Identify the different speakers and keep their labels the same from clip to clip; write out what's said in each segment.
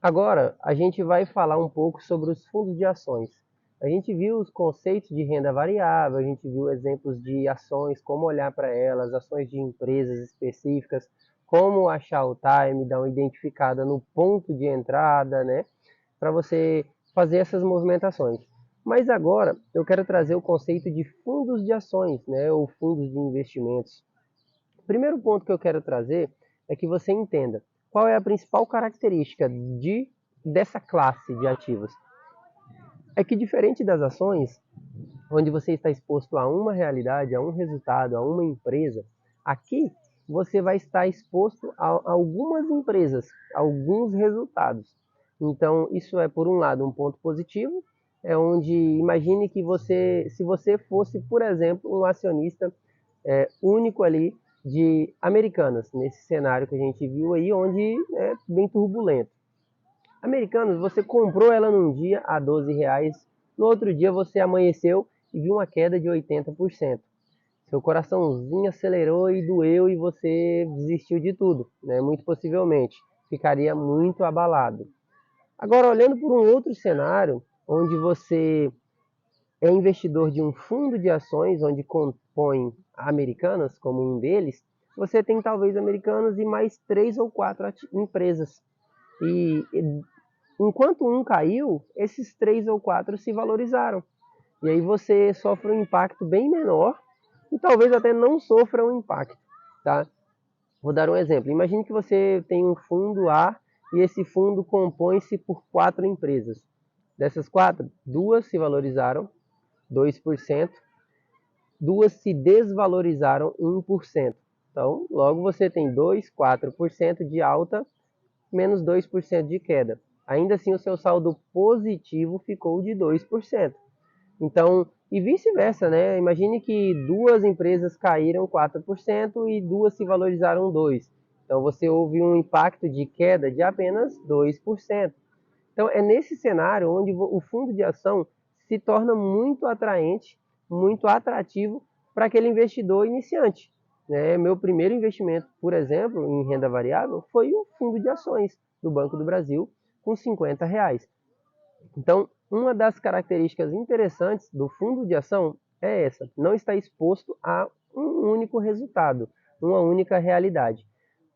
Speaker 1: Agora, a gente vai falar um pouco sobre os fundos de ações. A gente viu os conceitos de renda variável, a gente viu exemplos de ações, como olhar para elas, ações de empresas específicas, como achar o time, dar uma identificada no ponto de entrada, né, para você fazer essas movimentações. Mas agora eu quero trazer o conceito de fundos de ações, né, ou fundos de investimentos. O primeiro ponto que eu quero trazer é que você entenda qual é a principal característica dessa classe de ativos. É que diferente das ações, onde você está exposto a uma realidade, a um resultado, a uma empresa, aqui você vai estar exposto a algumas empresas, a alguns resultados. Então, isso é, por um lado, um ponto positivo, é onde imagine que se você fosse, por exemplo, um acionista único ali de Americanas, nesse cenário que a gente viu aí, onde é bem turbulento. Americanas, você comprou ela num dia a R$ 12, no outro dia você amanheceu e viu uma queda de 80%. Seu coraçãozinho acelerou e doeu e você desistiu de tudo, né? Muito possivelmente. Ficaria muito abalado. Agora, olhando por um outro cenário, onde você é investidor de um fundo de ações, onde compõe Americanas como um deles, você tem talvez Americanas e mais 3 ou 4 empresas. E enquanto um caiu, esses 3 ou 4 se valorizaram. E aí você sofre um impacto bem menor e talvez até não sofra um impacto, tá? Vou dar um exemplo. Imagine que você tem um fundo A e esse fundo compõe-se por 4 empresas. Dessas 4, 2 se valorizaram 2%, 2 se desvalorizaram 1%. Então, logo você tem 2, 4% de alta menos 2% de queda. Ainda assim, o seu saldo positivo ficou de 2%. Então, e vice-versa, né? Imagine que 2 empresas caíram 4% e 2 se valorizaram 2%. Então, você houve um impacto de queda de apenas 2%. Então, é nesse cenário onde o fundo de ação se torna muito atraente, muito atrativo para aquele investidor iniciante. Né? Meu primeiro investimento, por exemplo, em renda variável, foi um fundo de ações do Banco do Brasil com R$ 50. Então, uma das características interessantes do fundo de ação é essa: não está exposto a um único resultado, uma única realidade.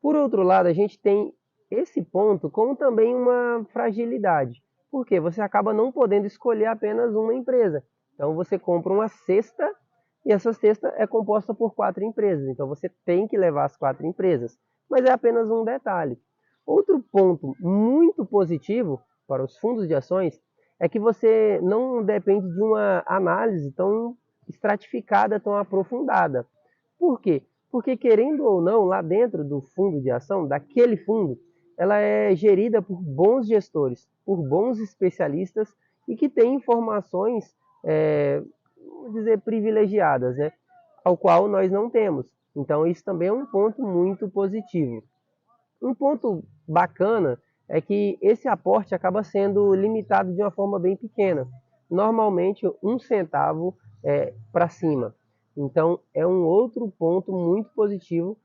Speaker 1: Por outro lado, a gente tem esse ponto como também uma fragilidade, porque você acaba não podendo escolher apenas uma empresa. Então, você compra uma cesta e essa cesta é composta por 4 empresas. Então, você tem que levar as 4 empresas, mas é apenas um detalhe. Outro ponto muito positivo para os fundos de ações é que você não depende de uma análise tão estratificada, tão aprofundada. Por quê? Porque, querendo ou não, lá dentro do fundo de ação, daquele fundo, ela é gerida por bons gestores, por bons especialistas e que têm informações, vamos dizer, privilegiadas, né? Ao qual nós não temos. Então, isso também é um ponto muito positivo. Um ponto bacana é que esse aporte acaba sendo limitado de uma forma bem pequena, normalmente 1 centavo para cima. Então, é um outro ponto muito positivo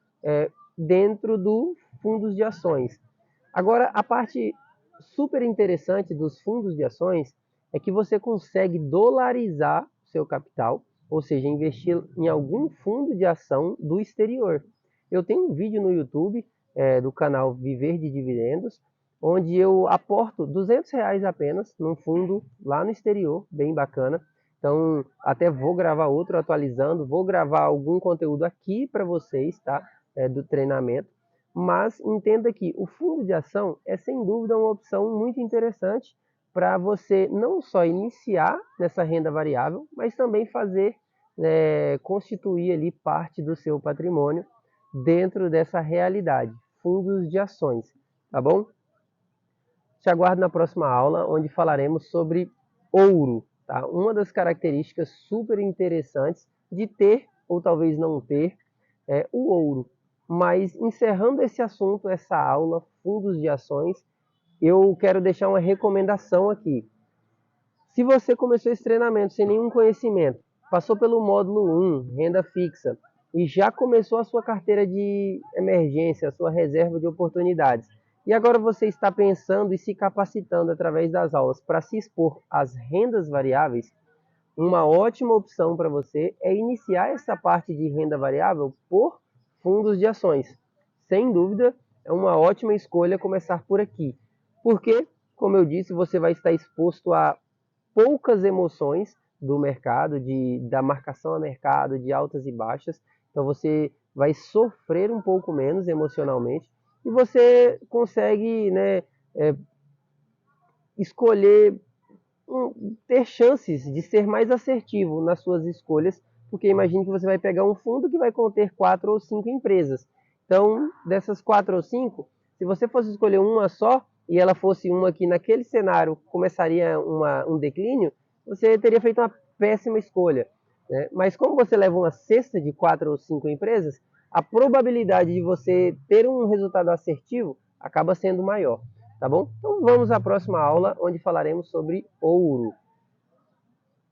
Speaker 1: dentro do fundos de ações. Agora, a parte super interessante dos fundos de ações é que você consegue dolarizar seu capital, ou seja, investir em algum fundo de ação do exterior. Eu tenho um vídeo no YouTube do canal Viver de Dividendos, onde eu aporto R$ 200 apenas num fundo lá no exterior, bem bacana. Então, até vou gravar outro atualizando, vou gravar algum conteúdo aqui para vocês, tá? Do treinamento. Mas entenda que o fundo de ação é sem dúvida uma opção muito interessante para você não só iniciar nessa renda variável, mas também fazer, constituir ali parte do seu patrimônio dentro dessa realidade, fundos de ações, tá bom? Te aguardo na próxima aula, onde falaremos sobre ouro, tá? Uma das características super interessantes de ter ou talvez não ter é o ouro. Mas encerrando esse assunto, essa aula, fundos de ações, eu quero deixar uma recomendação aqui. Se você começou esse treinamento sem nenhum conhecimento, passou pelo módulo 1, renda fixa, e já começou a sua carteira de emergência, a sua reserva de oportunidades, e agora você está pensando e se capacitando através das aulas para se expor às rendas variáveis, uma ótima opção para você é iniciar essa parte de renda variável por fundos de ações. Sem dúvida, é uma ótima escolha começar por aqui, porque, como eu disse, você vai estar exposto a poucas emoções do mercado, da marcação a mercado, de altas e baixas. Então você vai sofrer um pouco menos emocionalmente e você consegue, né, escolher, ter chances de ser mais assertivo nas suas escolhas, porque imagine que você vai pegar um fundo que vai conter 4 ou 5 empresas. Então, dessas 4 ou 5, se você fosse escolher uma só, e ela fosse uma que naquele cenário começaria um declínio, você teria feito uma péssima escolha, né? Mas como você leva uma cesta de 4 ou 5 empresas, a probabilidade de você ter um resultado assertivo acaba sendo maior, tá bom? Então vamos à próxima aula, onde falaremos sobre ouro.